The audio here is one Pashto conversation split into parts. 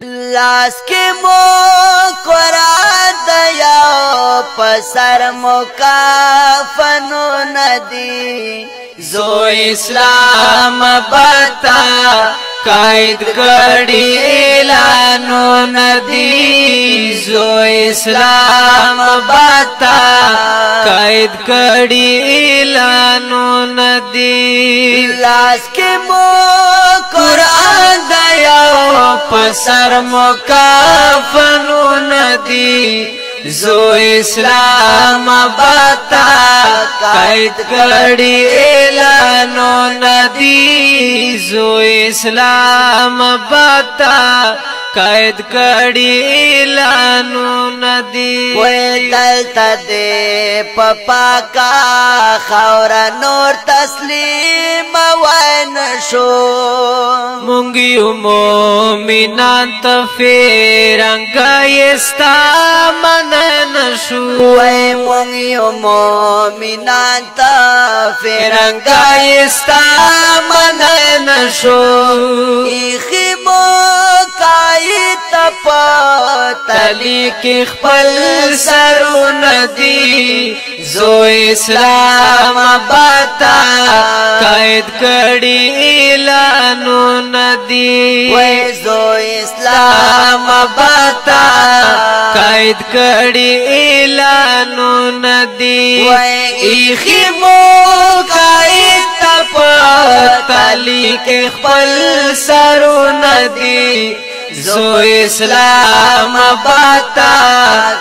لاس کې مو قرآن دیا پسر مو کافنو ندی زو اسلام بتا قائد کړي اعلانو ندی زو اسلام بتا قائد کړي اعلانو ندی لاس کې مو قرآن دیا پسر مکافنو ندی زو اسلام بتا قائد کړي اعلانو ندی زو اسلام بتا قائد کړي اعلانو ندی وې دلته دې پپا کا خور نور تسلیم وای نشو مونږ یو مومنان ته فرنګ یستا من نشو وای مونږ یو مومنان ته فرنګ یستا من نشو ایخی مو تلی کی خپل سرو ندی زو اسلام باتا قائد کړي اعلانو ندی وای زو اسلام باتا قائد کړي اعلانو ندی وای ایخی مو قائد تپ تلی کی خپل سرو ندی زو اسلام باتا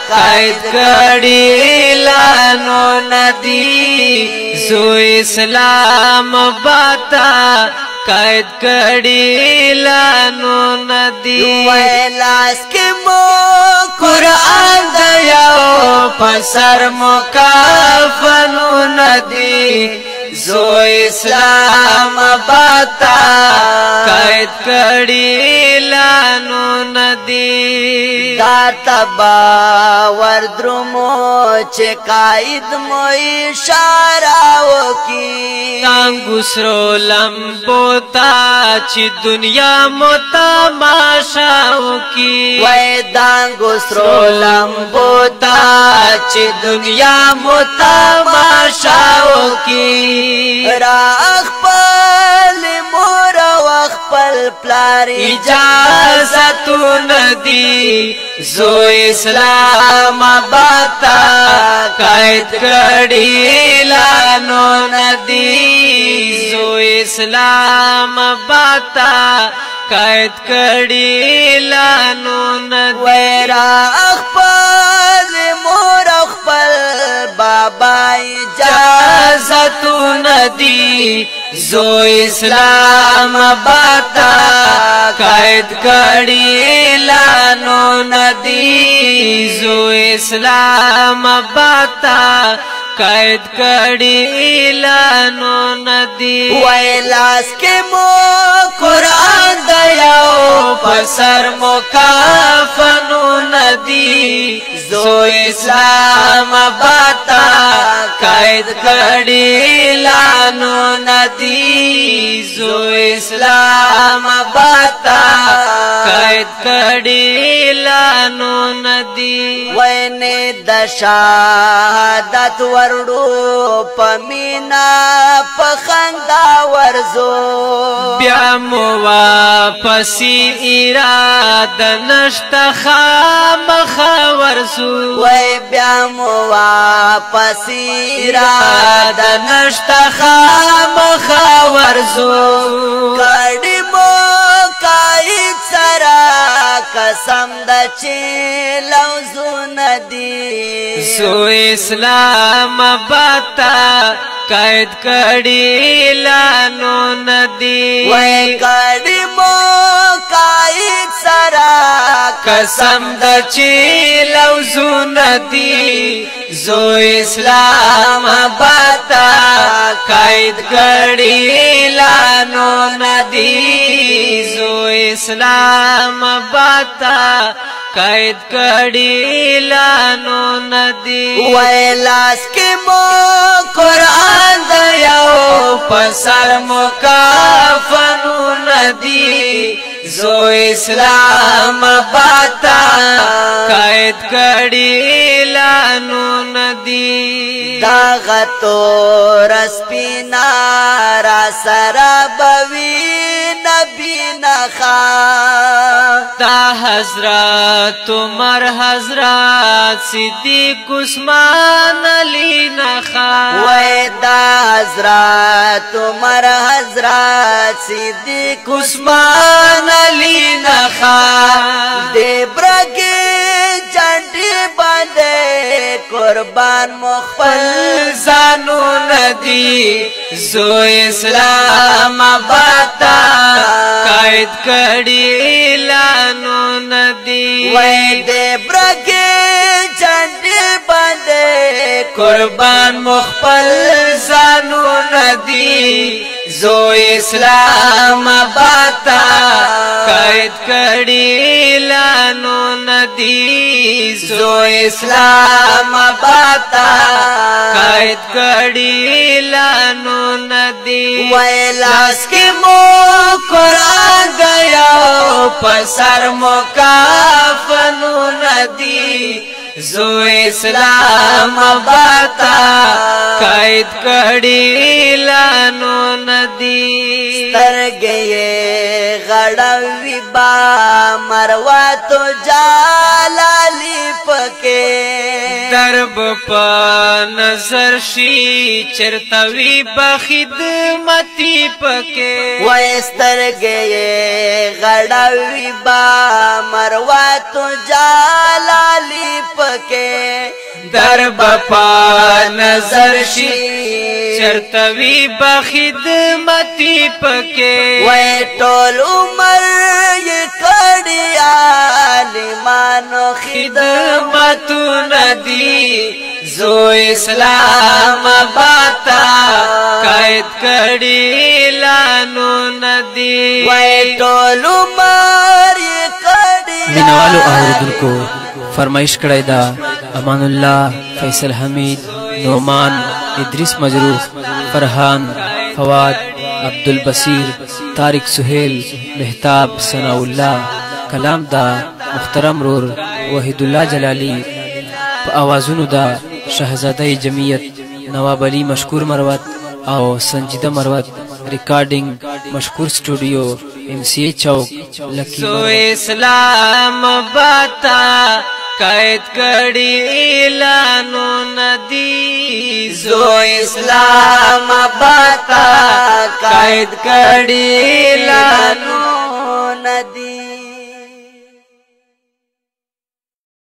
قائد کړي اعلانو ندی زو اسلام باتا قائد کړي اعلانو ندی وای لاس کې مو قرآن دیا پسر مکافنو ندی زو اسلام باتا قائد کړي اعلانو ندی دا تبا وردرمو چې قائد مو اشاره وکي تانګو سرو لمبو تا چې دنیا مو تماشا وکي وای دانګو سرو لمبو تا چې دنیا مو تماشا وکي را خپل مور او خپل پلار اجازت ندی زو اسلام باتا قائد کړي اعلانو ندی زو اسلام باتا قائد کړي اعلانو ندی ورا خپل مور او خپل بابا اجازت ندی زو اسلام باتا قائد کړي اعلانو ندی زو اسلام باتا قائد کړي اعلانو ندی وای لاس کې مو قرآن دیا پسر مکافنو ندی زو اسلام باتا قائد کړي اعلانو ندی زو اسلام باتا قائد کړي اعلانو ندی وینه د شهادت ورډو پمینا پخندا ورزو بیا مو واپسی اراده نشته خامخ ورزو وای بیا مو واپسی اراده نشته خامخ ورزو کړي مو قائد سرا قسم د چلوزو ندی زو اسلام باتا قائد کړي اعلانو ندی وای کړي مو قائد سرا قسم د چلوزو ندی زو اسلام باتا قائد کړي اعلانو ندی زو اسلام باتا قائد کړي اعلانو ندی وای لاس کې مو قرآن دیا پسر مکافنو ندی زو اسلام باتا قید کړي لانو ندی دا غتو رسپینا را سرا بوی نبی نخا تا حضرت عمر حضرت صدیق عثمان علی نخا وی دا حضرت عمر حضرت صدیق عثمان علی نخا دے برگی جنڈی باندے قربان مخفل زانو ندی زو اسلام باتا قید کړي لانو ندی وی دے برگی جنڈی باندے قربان مخفل زانو ندی زو اسلام باتا قید کړي لانو ندی زو اسلام باتا قید کړي لانو ندی وی لاس کی مو قرآن گیا پسر مکافنو ندی زو اسلام باتا قید کړي لانو ندی سترگئے غڑوی با مروا تو جالالی پکے درب پا نظر شی چرتوی بخدمتی پکے وی سترگئے غڑوی با مروا تو جالالی پکے درب پا نظر شی چرتوی بخدمتی پکے وی ٹول عمر یہ کڑی عالمانو خدمتو ندی زو اسلام باتا قید کړي لانو ندی وی ٹول عمر یہ کڑی مینوالو اوردونکو فرمایش کړی دا امان الله فیصل حمید نعمان ادریس مجروح فرحان فواد عبدالبصیر طارق سہیل مہتاب ثناء اللہ کلام دا محترم رور وحید الله جلالی په آوازونو دا شهزاده جمعیت نواب علی مشکور مروت او سنجیده مروت ریکارڈنگ مشکور سٹوڈیو MC چوک لکی زو اسلام باتا قید کړي لانو ندی زو اسلام باتا قید کړي لانو ندی